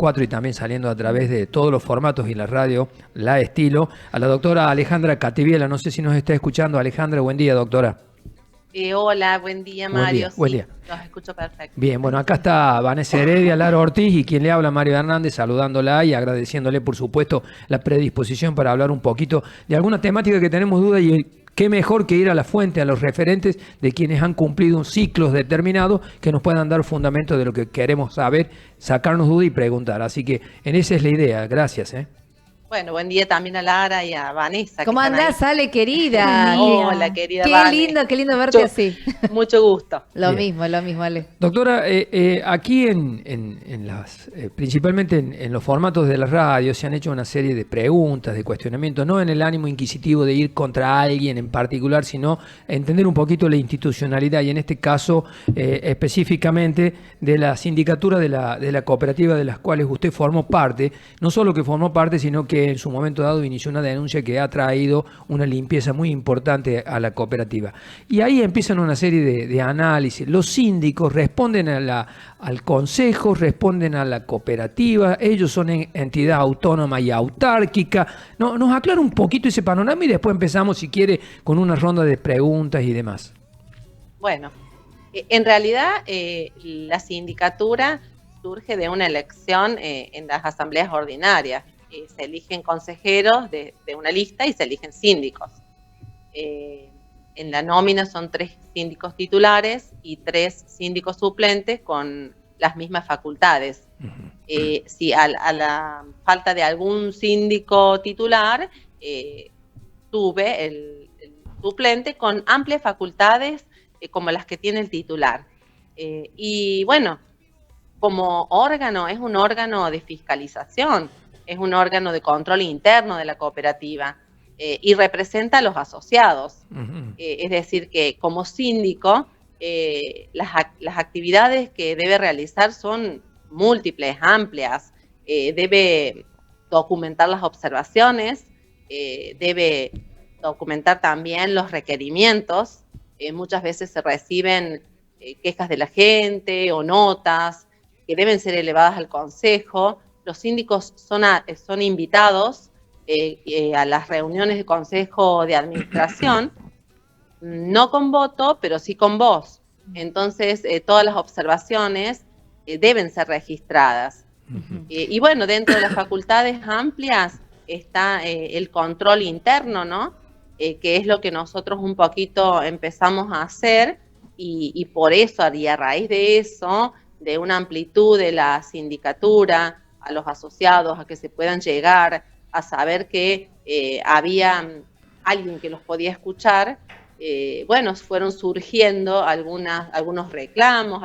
4 y también saliendo a través de todos los formatos y la radio, La Estilo, a la doctora Alejandra Cativiela. No sé si nos está escuchando. Alejandra, buen día, doctora. Hola, buen día, Buen Mario. día, buen Sí, día. los escucho perfecto. Bien, bueno, acá está Vanessa Heredia, Lara Ortiz y quien le habla, Mario Hernández, saludándola y agradeciéndole, por supuesto, la predisposición para hablar un poquito de alguna temática que tenemos duda y qué mejor que ir a la fuente, a los referentes de quienes han cumplido ciclos determinados que nos puedan dar fundamento de lo que queremos saber, sacarnos duda y preguntar. Así que en esa es la idea. Gracias. Bueno, buen día también a Lara y a Vanessa. ¿Cómo andás, Ale, querida? Hola, querida Qué lindo verte así. Mucho gusto. Lo mismo, Ale. Doctora, aquí principalmente en los formatos de la radio se han hecho una serie de preguntas, de cuestionamientos, no en el ánimo inquisitivo de ir contra alguien en particular, sino entender un poquito la institucionalidad y en este caso específicamente de la sindicatura de la cooperativa de las cuales usted formó parte, no solo que formó parte, sino que en su momento dado inició una denuncia que ha traído una limpieza muy importante a la cooperativa. Y ahí empiezan una serie de análisis. Los síndicos responden al consejo, responden a la cooperativa, ellos son entidad autónoma y autárquica. No, nos aclara un poquito ese panorama y después empezamos, si quiere, con una ronda de preguntas y demás. Bueno, en realidad la sindicatura surge de una elección en las asambleas ordinarias. Se eligen consejeros de una lista y se eligen síndicos. En la nómina son 3 síndicos titulares y 3 síndicos suplentes con las mismas facultades. Si a la falta de algún síndico titular, sube el suplente con amplias facultades como las que tiene el titular. Y bueno, como órgano, es un órgano de fiscalización, es un órgano de control interno de la cooperativa y representa a los asociados. Es decir, que como síndico, las actividades que debe realizar son múltiples, amplias. Debe documentar las observaciones, debe documentar también los requerimientos. Muchas veces se reciben quejas de la gente o notas que deben ser elevadas al consejo. Los síndicos son invitados a las reuniones de consejo de administración, no con voto, pero sí con voz. Entonces, todas las observaciones deben ser registradas. Y bueno, dentro de las facultades amplias está el control interno, ¿no? Que es lo que nosotros un poquito empezamos a hacer y por eso, y a raíz de eso, de una amplitud de la sindicatura, a los asociados, a que se puedan llegar a saber que había alguien que los podía escuchar, bueno, fueron surgiendo algunos reclamos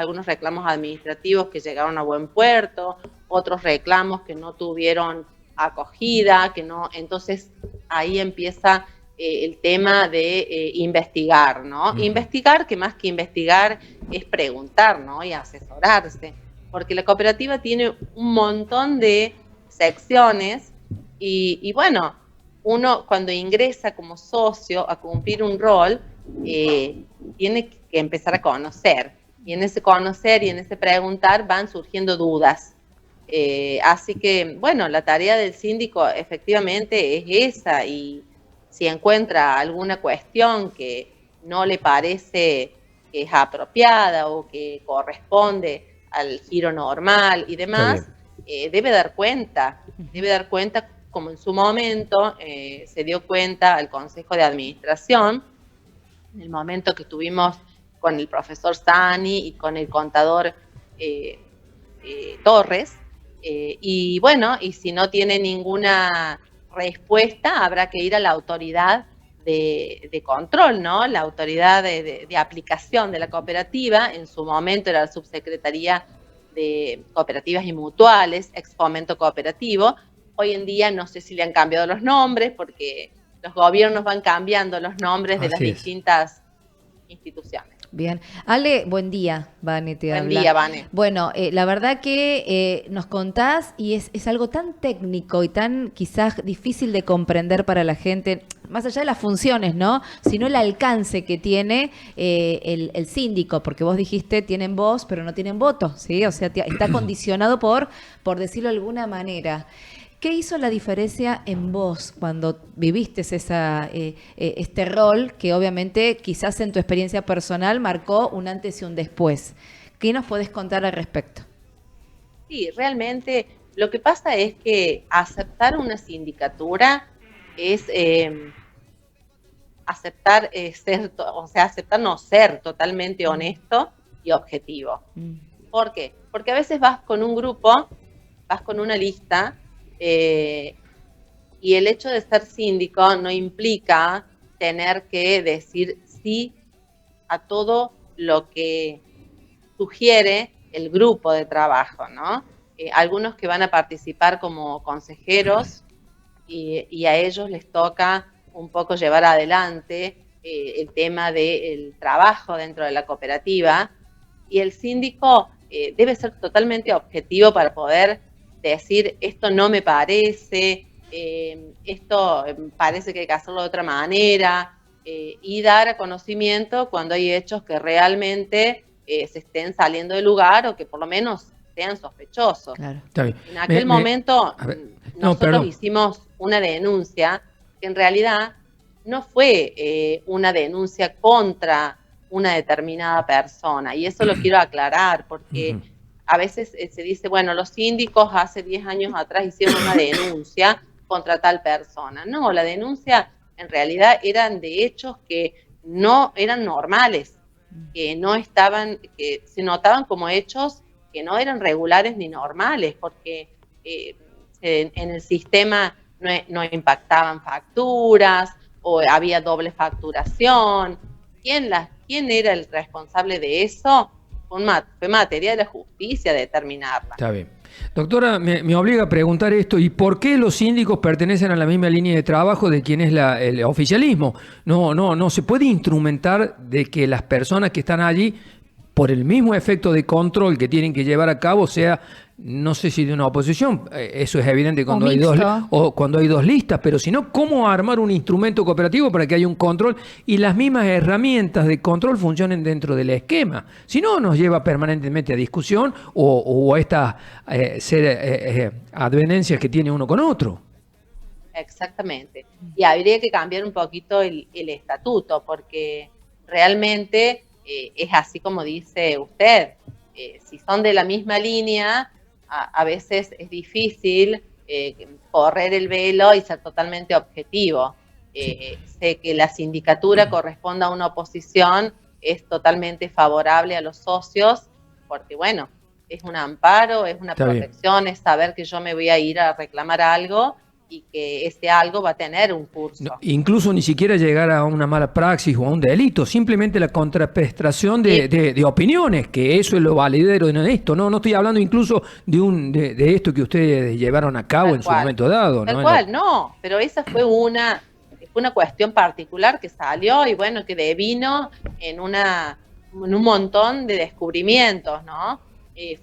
administrativos que llegaron a buen puerto, otros reclamos que no tuvieron acogida, entonces ahí empieza el tema de investigar, ¿no? Investigar, que más que investigar es preguntar, ¿no? Y asesorarse. Porque la cooperativa tiene un montón de secciones y bueno, uno cuando ingresa como socio a cumplir un rol, tiene que empezar a conocer. Y en ese conocer y en ese preguntar van surgiendo dudas. Así que, bueno, la tarea del síndico efectivamente es esa, y si encuentra alguna cuestión que no le parece que es apropiada o que corresponde al giro normal y demás, debe dar cuenta, como en su momento se dio cuenta al Consejo de Administración, en el momento que tuvimos con el profesor Sani y con el contador Torres, y bueno, y si no tiene ninguna respuesta, habrá que ir a la autoridad de control, ¿no? La autoridad de aplicación de la cooperativa. En su momento era la Subsecretaría de Cooperativas y Mutuales, ex Fomento Cooperativo. Hoy en día no sé si le han cambiado los nombres, porque los gobiernos van cambiando los nombres de las distintas instituciones. Bien. Ale, buen día, Vane, te Buen habla. día, Vane. Bueno, la verdad que nos contás y es algo tan técnico y tan quizás difícil de comprender para la gente, más allá de las funciones, ¿no? Sino el alcance que tiene el síndico, porque vos dijiste tienen voz, pero no tienen voto, ¿sí? O sea, está condicionado por decirlo de alguna manera. ¿Qué hizo la diferencia en vos cuando viviste este rol que obviamente quizás en tu experiencia personal marcó un antes y un después? ¿Qué nos podés contar al respecto? Sí, realmente lo que pasa es que aceptar una sindicatura es aceptar aceptar no ser totalmente honesto y objetivo. ¿Por qué? Porque a veces vas con un grupo, vas con una lista, y el hecho de ser síndico no implica tener que decir sí a todo lo que sugiere el grupo de trabajo, ¿no? Algunos que van a participar como consejeros y a ellos les toca un poco llevar adelante el tema del trabajo dentro de la cooperativa, y el síndico debe ser totalmente objetivo para poder decir esto no me parece, esto parece que hay que hacerlo de otra manera, y dar a conocimiento cuando hay hechos que realmente se estén saliendo del lugar o que por lo menos sean sospechosos. Claro. Está bien. En aquel momento nosotros hicimos una denuncia que en realidad no fue una denuncia contra una determinada persona, y eso lo quiero aclarar porque a veces se dice, bueno, los síndicos hace 10 años atrás hicieron una denuncia contra tal persona. No, la denuncia en realidad eran de hechos que no eran normales, que no estaban, que se notaban como hechos que no eran regulares ni normales, porque en el sistema no impactaban facturas o había doble facturación. ¿Quién era el responsable de eso? Fue materia de la justicia determinarla. Está bien. Doctora, me obliga a preguntar esto, ¿y por qué los síndicos pertenecen a la misma línea de trabajo de quien es el oficialismo? No se puede instrumentar de que las personas que están allí, por el mismo efecto de control que tienen que llevar a cabo, sea, no sé si de una oposición, eso es evidente cuando cuando hay dos listas, pero si no, ¿cómo armar un instrumento cooperativo para que haya un control y las mismas herramientas de control funcionen dentro del esquema? Si no, nos lleva permanentemente a discusión o a estas advenencias que tiene uno con otro. Exactamente. Y habría que cambiar un poquito el estatuto, porque realmente es así como dice usted. Si son de la misma línea, a veces es difícil correr el velo y ser totalmente objetivo. Sé que la sindicatura corresponde a una oposición, es totalmente favorable a los socios, porque bueno, es un amparo, es una Está protección, es saber que yo me voy a ir a reclamar algo y que ese algo va a tener un curso. No, incluso ni siquiera llegar a una mala praxis o a un delito, simplemente la contraprestación de opiniones, que eso es lo validero de esto. No estoy hablando incluso de esto que ustedes llevaron a cabo en su momento dado. Tal cual, no, pero esa fue una cuestión particular que salió y bueno, que devino en un montón de descubrimientos, ¿no?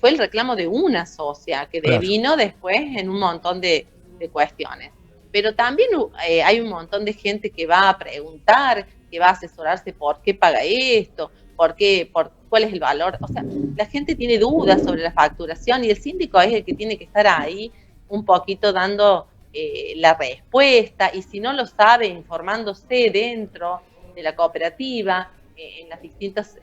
Fue el reclamo de una socia que devino después en un montón de cuestiones. Pero también hay un montón de gente que va a preguntar, que va a asesorarse por qué paga esto, cuál es el valor. O sea, la gente tiene dudas sobre la facturación y el síndico es el que tiene que estar ahí un poquito dando la respuesta, y si no lo sabe, informándose dentro de la cooperativa, en las distintas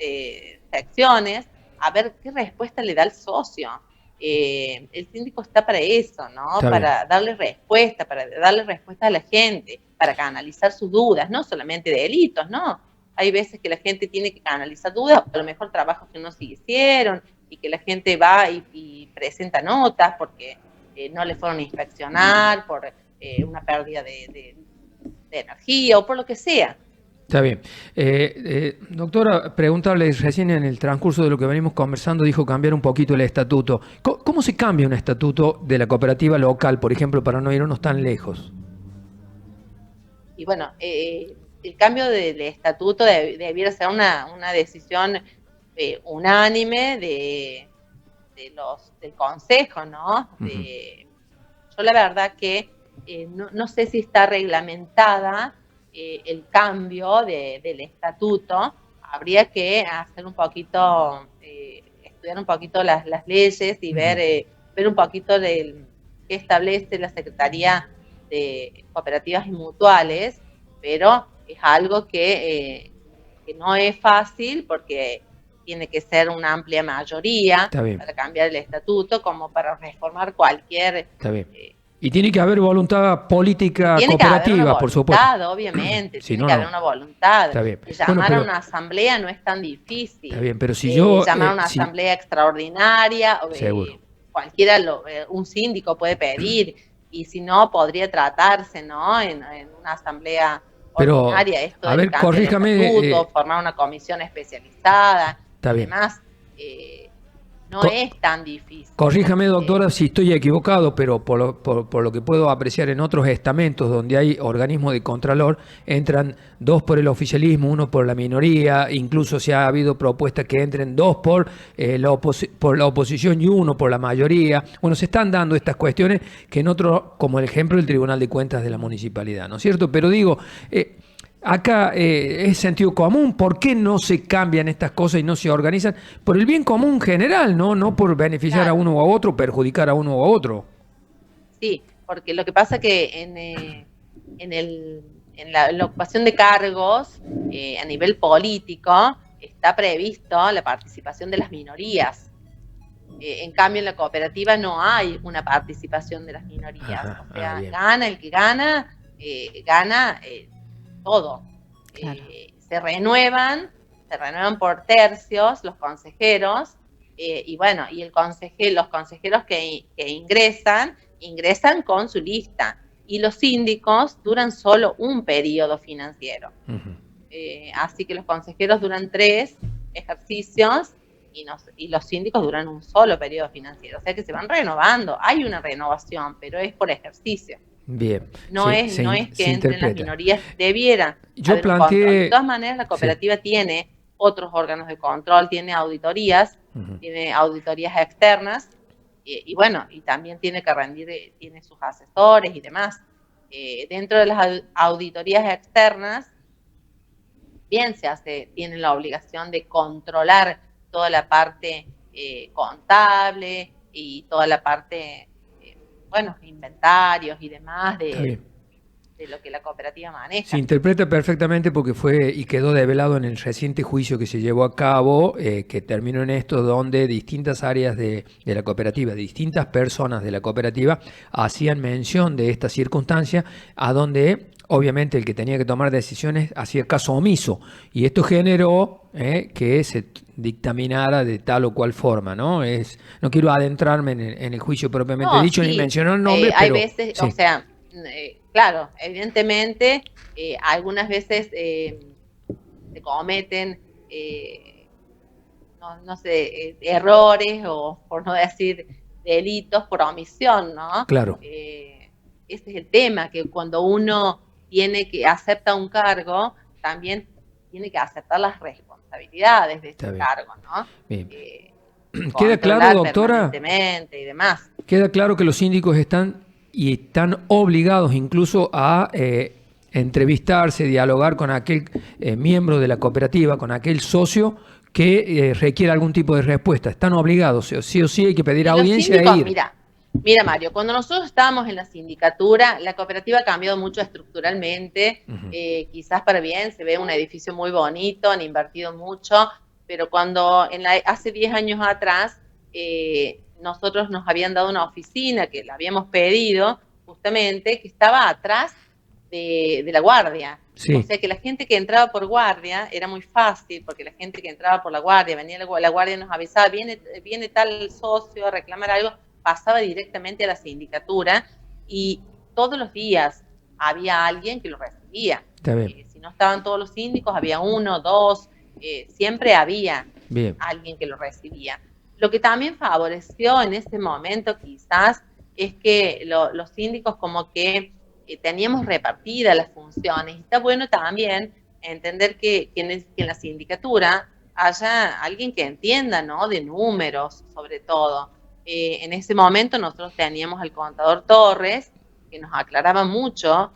secciones, a ver qué respuesta le da el socio. El síndico está para eso, ¿no? Está para darle respuesta a la gente, para canalizar sus dudas, no solamente de delitos, ¿no? Hay veces que la gente tiene que canalizar dudas, a lo mejor trabajos que no se hicieron, y que la gente va y presenta notas porque no le fueron a inspeccionar, por una pérdida de energía o por lo que sea. Está bien. Doctora, preguntarle, recién en el transcurso de lo que venimos conversando, dijo cambiar un poquito el estatuto. ¿Cómo se cambia un estatuto de la cooperativa local, por ejemplo, para no irnos tan lejos? Y bueno, el cambio del estatuto debiera ser una decisión unánime del Consejo, ¿no? Yo la verdad que no sé si está reglamentada el cambio del estatuto. Habría que hacer un poquito, estudiar un poquito las leyes y ver un poquito qué establece la Secretaría de Cooperativas y Mutuales, pero es algo que no es fácil porque tiene que ser una amplia mayoría para cambiar el estatuto, como para reformar cualquier... Y tiene que haber voluntad política cooperativa, por supuesto. Obviamente, si tiene no, que haber una voluntad. Llamar a una asamblea no es tan difícil. Está bien, pero si yo... llamar a una asamblea extraordinaria, cualquiera, un síndico puede pedir, y si no, podría tratarse, ¿no? En una asamblea ordinaria, esto del cambio del estatuto, formar una comisión especializada, además... no es tan difícil. Corríjame, doctora, si estoy equivocado, pero por lo que puedo apreciar en otros estamentos donde hay organismos de contralor, entran 2 por el oficialismo, 1 por la minoría, incluso se ha habido propuestas que entren 2 por la oposición y 1 por la mayoría. Bueno, se están dando estas cuestiones que en otro, como el ejemplo del Tribunal de Cuentas de la Municipalidad, ¿no es cierto? Pero digo... acá es sentido común. ¿Por qué no se cambian estas cosas y no se organizan? Por el bien común general, no por beneficiar a uno o a otro, perjudicar a uno o a otro. Sí, porque lo que pasa que en la ocupación de cargos a nivel político está previsto la participación de las minorías. En cambio, en la cooperativa no hay una participación de las minorías. O sea, gana el que gana, gana... todo. Claro. Se renuevan por tercios los consejeros, y bueno, y los consejeros que ingresan con su lista, y los síndicos duran solo un periodo financiero. Así que los consejeros duran 3 ejercicios y los síndicos duran un solo periodo financiero. O sea que se van renovando. Hay una renovación, pero es por ejercicio. Bien. No es que entren las minorías, debiera. Yo planteé... De todas maneras, la cooperativa tiene otros órganos de control, tiene auditorías, tiene auditorías externas, y bueno, y también tiene que rendir, tiene sus asesores y demás. Dentro de las auditorías externas, bien tienen la obligación de controlar toda la parte contable y toda la parte... inventarios y demás de lo que la cooperativa maneja. Se interpreta perfectamente porque fue y quedó develado en el reciente juicio que se llevó a cabo, que terminó en esto, donde distintas áreas de la cooperativa, distintas personas de la cooperativa hacían mención de esta circunstancia, a donde obviamente el que tenía que tomar decisiones hacía caso omiso, y esto generó que se dictaminara de tal o cual forma, ¿no? No quiero adentrarme en el juicio propiamente dicho, ni mencionar el nombre, hay pero... veces, o sea, claro, evidentemente, algunas veces se cometen, errores, o por no decir delitos por omisión, ¿no? Claro. Ese es el tema, que cuando uno acepta un cargo, también tiene que aceptar las responsabilidades de ese cargo, ¿no? Bien. ¿Queda claro, doctora? Y demás. Queda claro que los síndicos están obligados incluso a entrevistarse, dialogar con aquel miembro de la cooperativa, con aquel socio que requiere algún tipo de respuesta. Están obligados, sí o sí hay que pedir audiencia e ir. Mira, Mario, cuando nosotros estábamos en la sindicatura, la cooperativa ha cambiado mucho estructuralmente, quizás para bien, se ve un edificio muy bonito, han invertido mucho, pero cuando hace 10 años atrás, nosotros nos habían dado una oficina que la habíamos pedido, justamente, que estaba atrás de la guardia. Sí. O sea que la gente que entraba por guardia era muy fácil, porque la gente que entraba por la guardia, venía la guardia, nos avisaba, viene tal socio a reclamar algo, pasaba directamente a la sindicatura, y todos los días había alguien que lo recibía. Si no estaban todos los síndicos, había 1, 2, siempre había alguien que lo recibía. Lo que también favoreció en ese momento quizás es que los síndicos como que teníamos repartidas las funciones. Y está bueno también entender que en la sindicatura haya alguien que entienda, ¿no? De números, sobre todo. En ese momento nosotros teníamos al contador Torres, que nos aclaraba muchas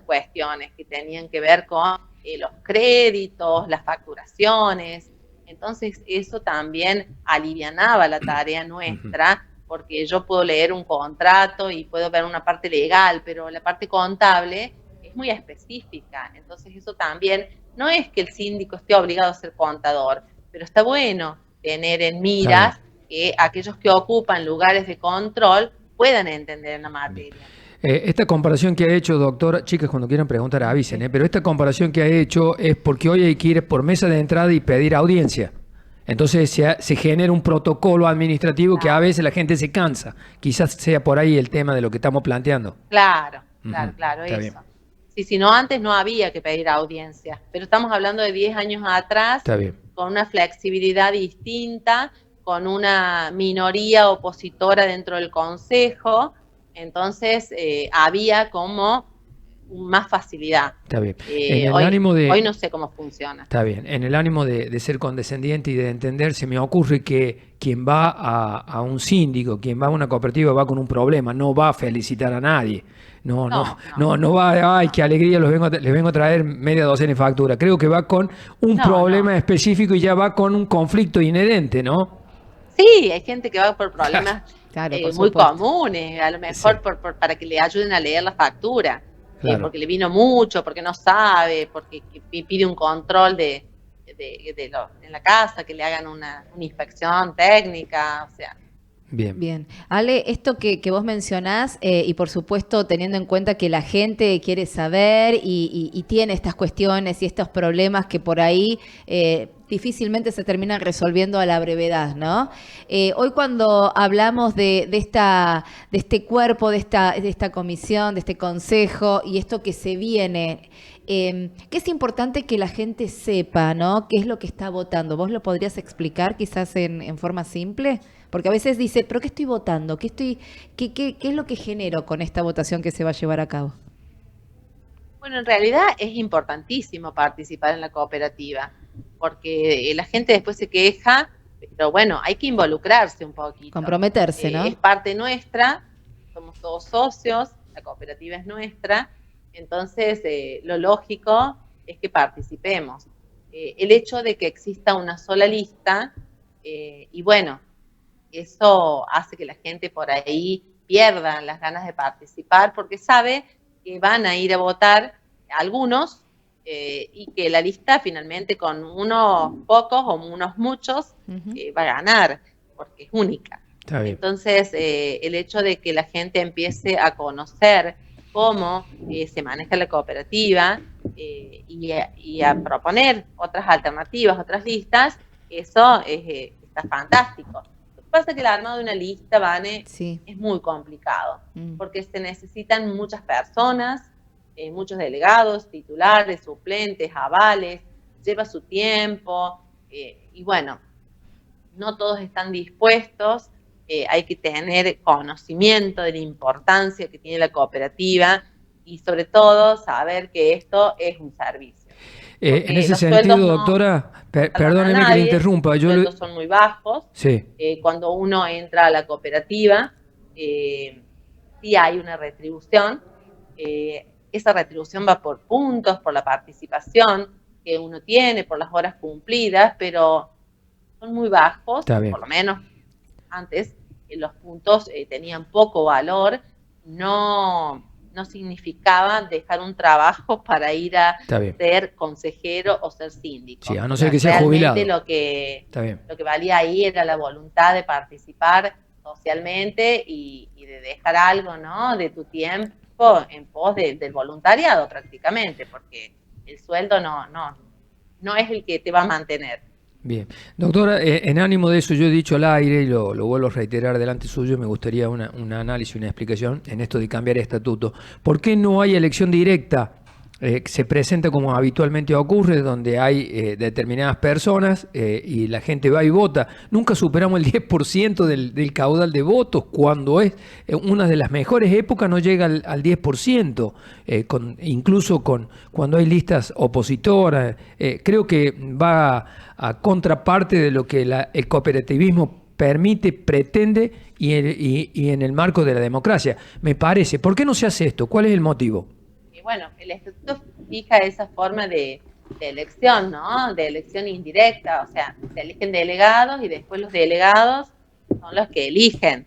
cuestiones que tenían que ver con los créditos, las facturaciones. Entonces eso también alivianaba la tarea nuestra, porque yo puedo leer un contrato y puedo ver una parte legal, pero la parte contable es muy específica. Entonces eso también, no es que el síndico esté obligado a ser contador, pero está bueno tener en miras que aquellos que ocupan lugares de control puedan entender la materia. Esta comparación que ha hecho, doctora, chicas, cuando quieran preguntar avisen, pero esta comparación que ha hecho es porque hoy hay que ir por mesa de entrada y pedir audiencia. Entonces se genera un protocolo administrativo que a veces la gente se cansa. Quizás sea por ahí el tema de lo que estamos planteando. Claro, eso. Bien. Sí, si no, antes no había que pedir audiencia, pero estamos hablando de 10 años atrás, con una flexibilidad distinta, con una minoría opositora dentro del Consejo. Entonces había como más facilidad. Está bien. Hoy no sé cómo funciona. Está bien. En el ánimo de ser condescendiente y de entender, se me ocurre que quien va a un síndico, quien va a una cooperativa, va con un problema, no va a felicitar a nadie. No va, ay, qué alegría, les vengo a traer media docena de factura. Creo que va con un problema específico y ya va con un conflicto inherente, ¿no? Sí, hay gente que va por problemas por muy comunes, a lo mejor para que le ayuden a leer la factura, porque le vino mucho, porque no sabe, porque pide un control en la casa, que le hagan una inspección técnica, o sea. Bien. Ale, esto que vos mencionás, y por supuesto teniendo en cuenta que la gente quiere saber y tiene estas cuestiones y estos problemas que por ahí difícilmente se terminan resolviendo a la brevedad, ¿no? Hoy cuando hablamos de este cuerpo, de esta comisión, de este consejo y esto que se viene, que es importante que la gente sepa, ¿no? ¿Qué es lo que está votando? ¿Vos lo podrías explicar quizás en forma simple? Porque a veces dice, ¿pero qué estoy votando? ¿Qué es lo que genero con esta votación que se va a llevar a cabo? Bueno, en realidad es importantísimo participar en la cooperativa, porque la gente después se queja, pero bueno, hay que involucrarse un poquito. Comprometerse, ¿no? Es parte nuestra, somos todos socios, la cooperativa es nuestra, entonces lo lógico es que participemos. El hecho de que exista una sola lista, y bueno, eso hace que la gente por ahí pierda las ganas de participar porque sabe que van a ir a votar algunos y que la lista finalmente con unos pocos o unos muchos va a ganar porque es única. Entonces el hecho de que la gente empiece a conocer cómo se maneja la cooperativa y a proponer otras alternativas, otras listas, eso está fantástico. Lo que pasa es que el armado de una lista, Vane, es muy complicado, porque se necesitan muchas personas, muchos delegados, titulares, suplentes, avales, lleva su tiempo, y bueno, no todos están dispuestos, hay que tener conocimiento de la importancia que tiene la cooperativa y sobre todo saber que esto es un servicio. En ese sentido, doctora, perdóneme que le interrumpa. Los sueldos son muy bajos. Cuando uno entra a la cooperativa, sí hay una retribución. Esa retribución va por puntos, por la participación que uno tiene, por las horas cumplidas, pero son muy bajos, por lo menos antes los puntos tenían poco valor, no significaba dejar un trabajo para ir a ser consejero o ser síndico. Sí, a no ser que sea jubilado. Lo que valía ahí era la voluntad de participar socialmente y de dejar algo, ¿no? De tu tiempo en pos del voluntariado prácticamente, porque el sueldo no es el que te va a mantener. Bien. Doctora, en ánimo de eso, yo he dicho al aire y lo vuelvo a reiterar delante suyo, me gustaría un análisis, una explicación en esto de cambiar el estatuto. ¿Por qué no hay elección directa se presenta como habitualmente ocurre, donde hay determinadas personas y la gente va y vota. Nunca superamos el 10% del caudal de votos, cuando es una de las mejores épocas no llega al 10%, incluso cuando hay listas opositoras. Creo que va a contraparte de lo que el cooperativismo permite, pretende y en el marco de la democracia. Me parece. ¿Por qué no se hace esto? ¿Cuál es el motivo? Y bueno, el estatuto fija esa forma de elección, ¿no? De elección indirecta, o sea, se eligen delegados y después los delegados son los que eligen.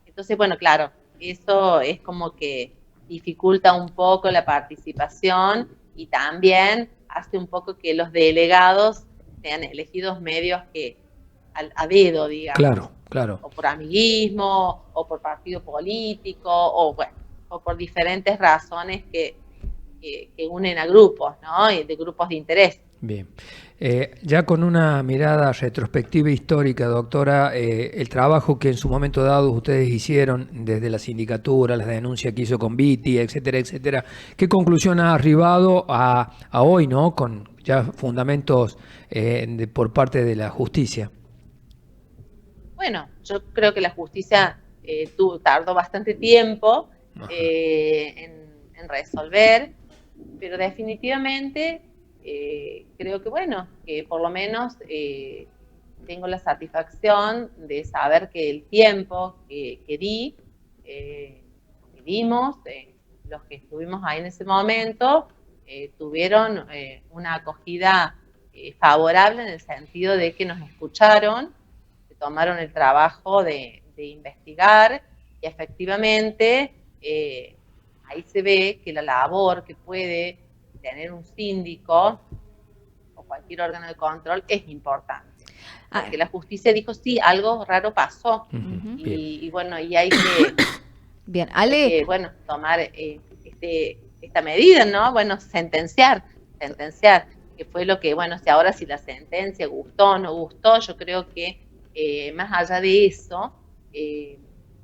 Entonces, bueno, claro, eso es como que dificulta un poco la participación y también hace un poco que los delegados sean elegidos medios que a dedo, digamos. Claro, claro. O por amiguismo, o por partido político, o bueno, o por diferentes razones que unen a grupos, ¿no? Y de grupos de interés. Bien. Ya con una mirada retrospectiva histórica, doctora, el trabajo que en su momento dado ustedes hicieron desde la sindicatura, las denuncias que hizo con Viti, etcétera, etcétera, ¿qué conclusión ha arribado a hoy, ¿no? Con ya fundamentos por parte de la justicia. Bueno, yo creo que la justicia tardó bastante tiempo en resolver, pero definitivamente creo que, bueno, que por lo menos tengo la satisfacción de saber que el tiempo que dimos, los que estuvimos ahí en ese momento, tuvieron una acogida favorable en el sentido de que nos escucharon, que tomaron el trabajo de investigar y efectivamente ahí se ve que la labor que puede tener un síndico o cualquier órgano de control es importante. Porque la justicia dijo, sí, algo raro pasó. Y bueno, y hay que, bien, Ale, hay que bueno, tomar esta medida, ¿no? Bueno, sentenciar, que fue lo que, bueno, si la sentencia gustó o no gustó, yo creo que más allá de eso,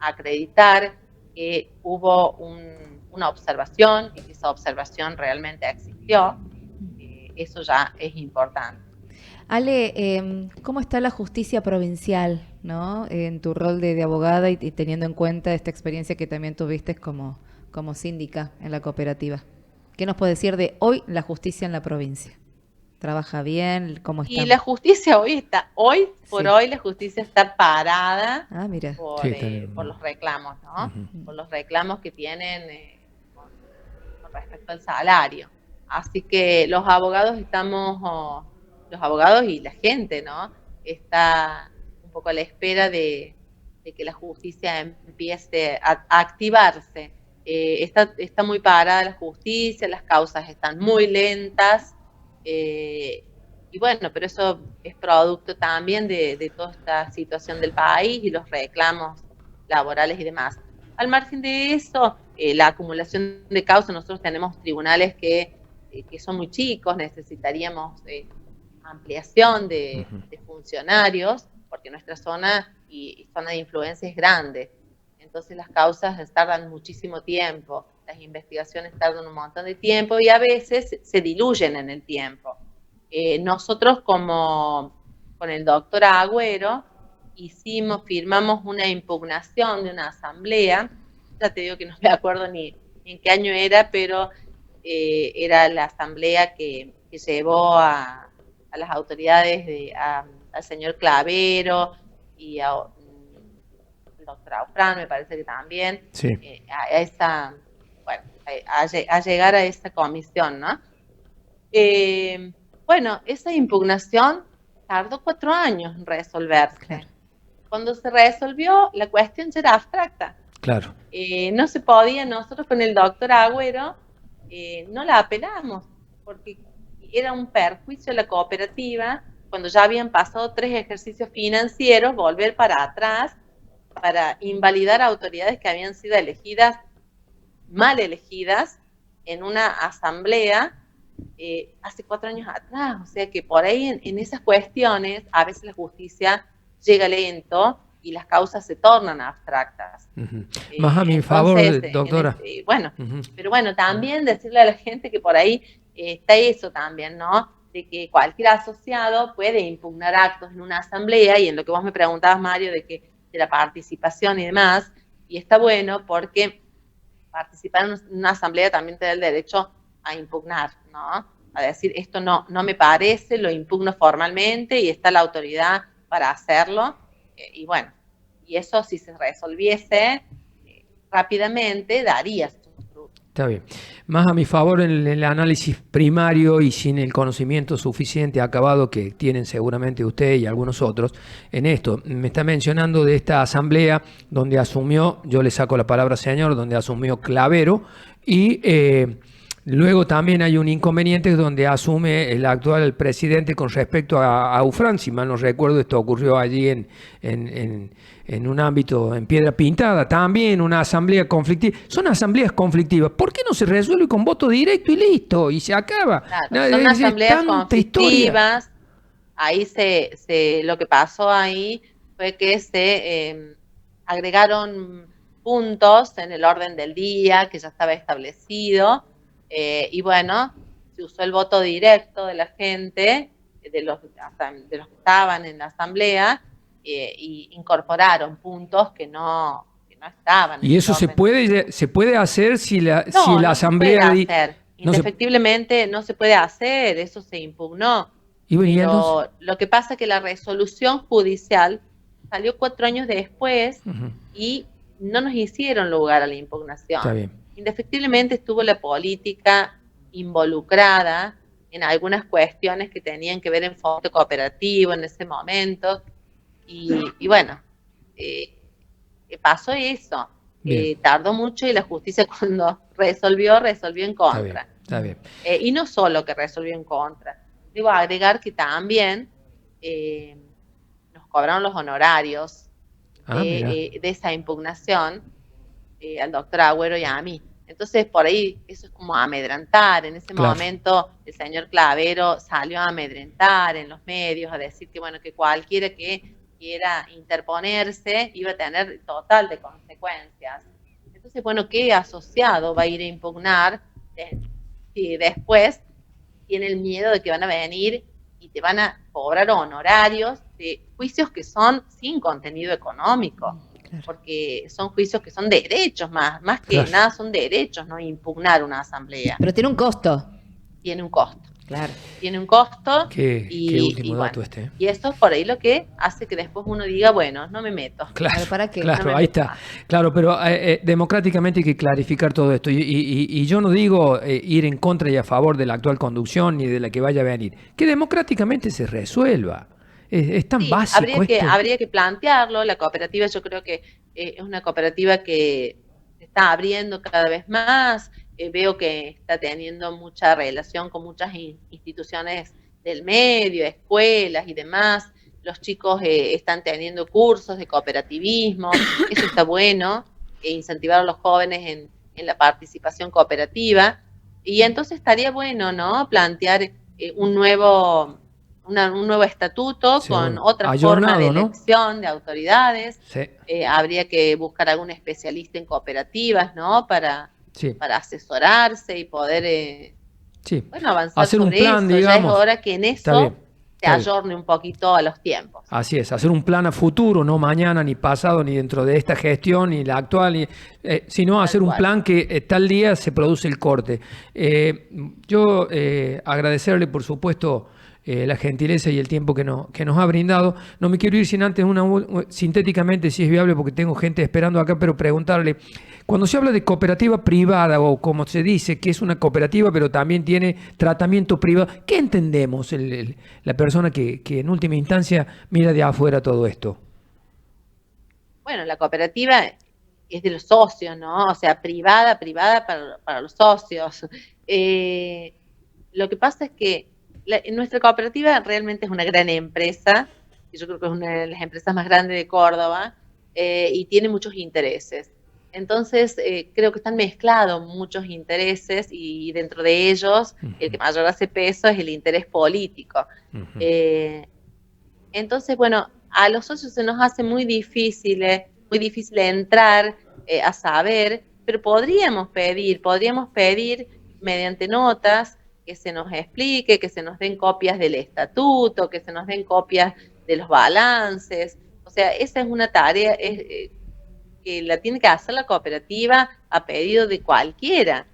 acreditar que hubo una observación y que esa observación realmente existió, eso ya es importante. Ale, ¿cómo está la justicia provincial, ¿no? En tu rol de abogada y teniendo en cuenta esta experiencia que también tuviste como síndica en la cooperativa? ¿Qué nos puede decir de hoy la justicia en la provincia? ¿Trabaja bien? ¿Cómo está? Y la justicia hoy la justicia está parada mira. por los reclamos, ¿no? Por los reclamos que tienen con respecto al salario. Así que los abogados y la gente, ¿no? Está un poco a la espera de que la justicia empiece a activarse. Está muy parada la justicia, las causas están muy lentas, y bueno, pero eso es producto también de toda esta situación del país y los reclamos laborales y demás. Al margen de eso, la acumulación de causas, nosotros tenemos tribunales que son muy chicos, necesitaríamos ampliación de funcionarios, porque nuestra zona y zona de influencia es grande. Entonces las causas tardan muchísimo tiempo, las investigaciones tardan un montón de tiempo y a veces se diluyen en el tiempo. Nosotros con el doctor Agüero firmamos una impugnación de una asamblea, ya te digo que no me acuerdo ni en qué año era, pero era la asamblea que llevó a las autoridades, al señor Clavero y al doctor Aufran, me parece que también, sí. a llegar a esta comisión, ¿no? Bueno, esa impugnación tardó 4 años en resolverse. Claro. Cuando se resolvió, la cuestión ya era abstracta. Claro. No se podía, nosotros con el doctor Agüero no la apelamos, porque era un perjuicio a la cooperativa, cuando ya habían pasado 3 ejercicios financieros, volver para atrás para invalidar autoridades que habían sido elegidas, mal elegidas, en una asamblea hace 4 años atrás. O sea que por ahí en esas cuestiones a veces la justicia llega lento y las causas se tornan abstractas. Más a mi favor, doctora. Bueno, Ujú. pero bueno, también decirle a la gente que por ahí está eso también, ¿no? De que cualquier asociado puede impugnar actos en una asamblea, y en lo que vos me preguntabas, Mario, de la participación y demás, y está bueno porque participar en una asamblea también te da el derecho a impugnar, ¿no? A decir, esto no me parece, lo impugno formalmente y está la autoridad para hacerlo. Y bueno, y eso si se resolviese rápidamente, daría sus frutos. Está bien. Más a mi favor en el análisis primario y sin el conocimiento suficiente acabado que tienen seguramente usted y algunos otros en esto. Me está mencionando de esta asamblea donde asumió, yo le saco la palabra señor, donde asumió Clavero y luego también hay un inconveniente donde asume el actual presidente con respecto a UFRAN. Si mal no recuerdo, esto ocurrió allí en un ámbito en Piedra Pintada, también una asamblea conflictiva. Son asambleas conflictivas. ¿Por qué no se resuelve con voto directo y listo? Y se acaba. Claro, son asambleas conflictivas. Ahí lo que pasó ahí fue que se agregaron puntos en el orden del día que ya estaba establecido. Y bueno, se usó el voto directo de la gente, de los que estaban en la asamblea, y incorporaron puntos que no estaban. ¿Y eso se puede hacer si la asamblea... No se puede hacer. Indefectiblemente no se puede hacer, eso se impugnó. Pero lo que pasa es que la resolución judicial salió 4 años después y no nos hicieron lugar a la impugnación. Está bien. Indefectiblemente estuvo la política involucrada en algunas cuestiones que tenían que ver en fondo cooperativo en ese momento. Y bueno, pasó eso. Tardó mucho y la justicia cuando resolvió en contra. Está bien. Y no solo que resolvió en contra. Debo agregar que también nos cobraron los honorarios de esa impugnación al doctor Agüero y a mí. Entonces, por ahí, eso es como amedrentar. En ese momento, el señor Clavero salió a amedrentar en los medios, a decir que, bueno, que cualquiera que quiera interponerse iba a tener total de consecuencias. Entonces, bueno, ¿qué asociado va a ir a impugnar si después tiene el miedo de que van a venir y te van a cobrar honorarios de juicios que son sin contenido económico? Porque son juicios que son derechos, más que nada son derechos, no impugnar una asamblea. Pero tiene un costo. Tiene un costo. Claro. Tiene un costo. Qué último dato bueno, y eso es por ahí lo que hace que después uno diga, bueno, no me meto. Claro, ¿para qué? Claro, no ahí está. Más. Claro, pero democráticamente hay que clarificar todo esto. Y yo no digo ir en contra y a favor de la actual conducción ni de la que vaya a venir. Que democráticamente se resuelva. Es tan básico habría que plantearlo. La cooperativa, yo creo que es una cooperativa que se está abriendo cada vez más. Veo que está teniendo mucha relación con muchas instituciones del medio, escuelas y demás. Los chicos están teniendo cursos de cooperativismo. Eso está bueno, incentivar a los jóvenes en la participación cooperativa. Y entonces estaría bueno, ¿no?, plantear un nuevo estatuto con otra forma de elección de autoridades. Habría que buscar algún especialista en cooperativas, ¿no?, para asesorarse y poder avanzar hacer sobre un plan, eso. digamos. Ya es hora que en eso se ayorne un poquito a los tiempos. Así es, hacer un plan a futuro, no mañana, ni pasado, ni dentro de esta gestión, ni la actual, sino hacer un plan que tal día se produce el corte. Yo agradecerle, por supuesto, la gentileza y el tiempo que nos ha brindado. No me quiero ir sin antes, sintéticamente, si es viable, porque tengo gente esperando acá, pero preguntarle, cuando se habla de cooperativa privada, o como se dice, que es una cooperativa, pero también tiene tratamiento privado, ¿qué entendemos la persona que en última instancia mira de afuera todo esto? Bueno, la cooperativa es de los socios, ¿no? O sea, privada para los socios. Lo que pasa es que nuestra cooperativa realmente es una gran empresa, y yo creo que es una de las empresas más grandes de Córdoba, y tiene muchos intereses. Entonces, creo que están mezclados muchos intereses, y dentro de ellos, el que mayor hace peso es el interés político. Entonces, bueno, a los socios se nos hace muy difícil entrar a saber, pero podríamos pedir mediante notas que se nos explique, que se nos den copias del estatuto, que se nos den copias de los balances. O sea, esa es una tarea que la tiene que hacer la cooperativa a pedido de cualquier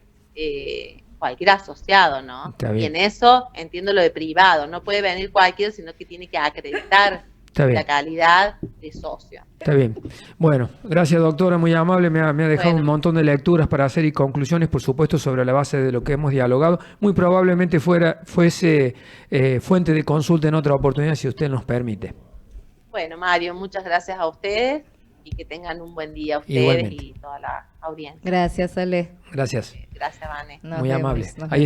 asociado, ¿no? Y en eso entiendo lo de privado, no puede venir cualquiera, sino que tiene que acreditar la calidad de socio. Está bien. Bueno, gracias doctora, muy amable, me ha dejado un montón de lecturas para hacer y conclusiones, por supuesto, sobre la base de lo que hemos dialogado. Muy probablemente fuese fuente de consulta en otra oportunidad, si usted nos permite. Bueno, Mario, muchas gracias a ustedes y que tengan un buen día a ustedes. Igualmente. Y toda la audiencia. Gracias, Ale. Gracias. Gracias, Vane. Muy amable.